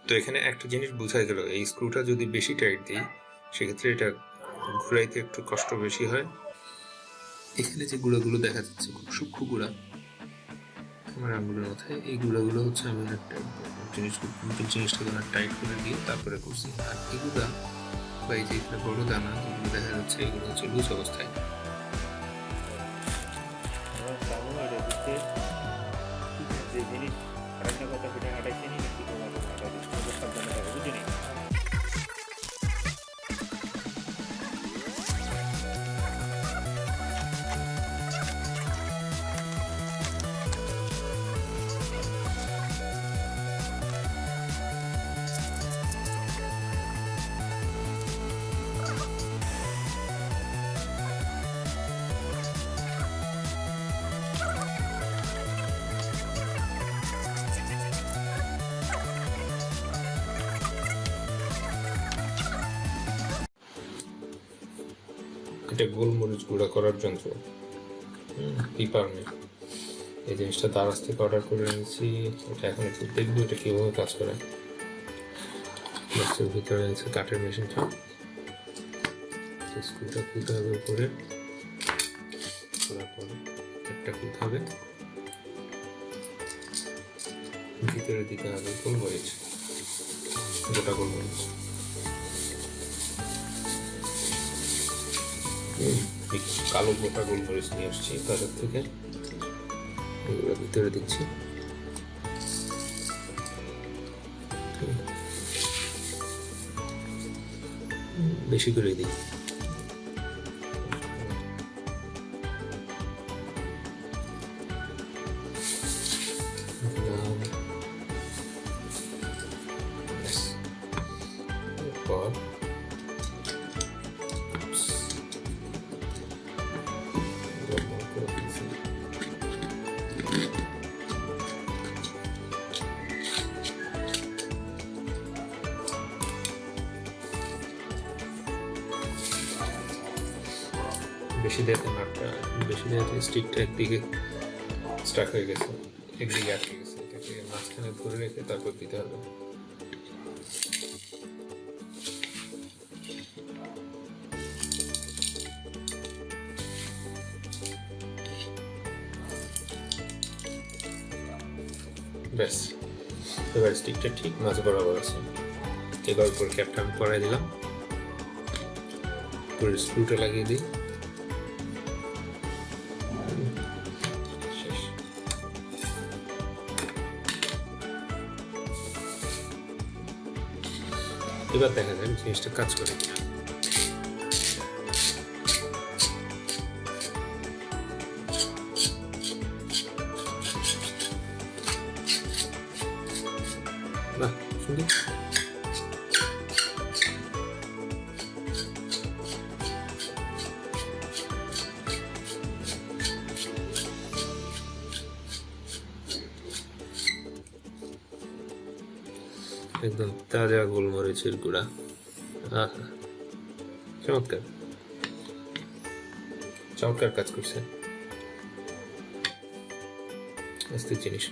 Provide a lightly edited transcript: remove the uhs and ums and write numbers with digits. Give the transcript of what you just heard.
তো এখানে একটা জিনিস বোঝা গেল, এই স্ক্রুটা যদি বেশি টাইট দিই সেক্ষেত্রে এটা ঘুরাইতে একটু কষ্ট বেশি হয়। এখানে যে গুঁড়াগুলো দেখা যাচ্ছে খুব সূক্ষ্ম গুঁড়া আমার আঙুলের মাথায়, এই গুঁড়াগুলো হচ্ছে আমি একটা জিনিসটাকে টাইট করে দিয়ে তারপরে করছি। আর এগুলা বা এই যে এখানে বড় দানা যেগুলো দেখা যাচ্ছে এগুলো হচ্ছে লুজ অবস্থায়। যে জিনিস আরেকটা কথা সেটা হাঁটাইছে নি নাকি তোমাকে হাঁটাই সাবধানে থাকো বুঝিনি। এটা গোলমরিচ গুঁড়া করার যন্ত্র, পিপারমিন্ট। এই জিনিসটা দারাজ থেকে অর্ডার করে এনেছি। এটা এখন একটু দেখবো এটা কীভাবে কাজ করে। বক্সের ভিতরে আছে কাঠের মেশিনটা, স্ক্রুটা খুলতে হবে উপরে, খোলার পরে একটা খুলতে হবে, ভিতরে দিতে হবে গোলমরিচ, গোটা গোলমরিচ। কালো গোটা গোলমরিচ নিয়ে আসছি বাজার থেকে, এগুলো ভিতরে দিচ্ছি। বেশি করে দিই। এরপর বেশি দেওয়াতে নাটটা বেশি দেওয়াতে স্টিকটা একদিকে স্টাক হয়ে গেছে, একদিকে আটকে গেছে। এটাকে মাঝখানে ধরে রেখে তারপর দিতে হবে। ব্যাস, এবার স্টিকটা ঠিক মাঝ বরাবর আছে। এবার উপর ক্যাপটা আমি পরাই দিলাম, পুরো স্ক্রুটা লাগিয়ে দিই। শেষ। এবার দেখা যায় জিনিসটা কাজ করে কিনা। বাহ, সুন্দর। একদম তাজা গোলমরিচের গুঁড়া। আহা, চমৎকার চমৎকার কাজ করছে। আস্তে জিনিস।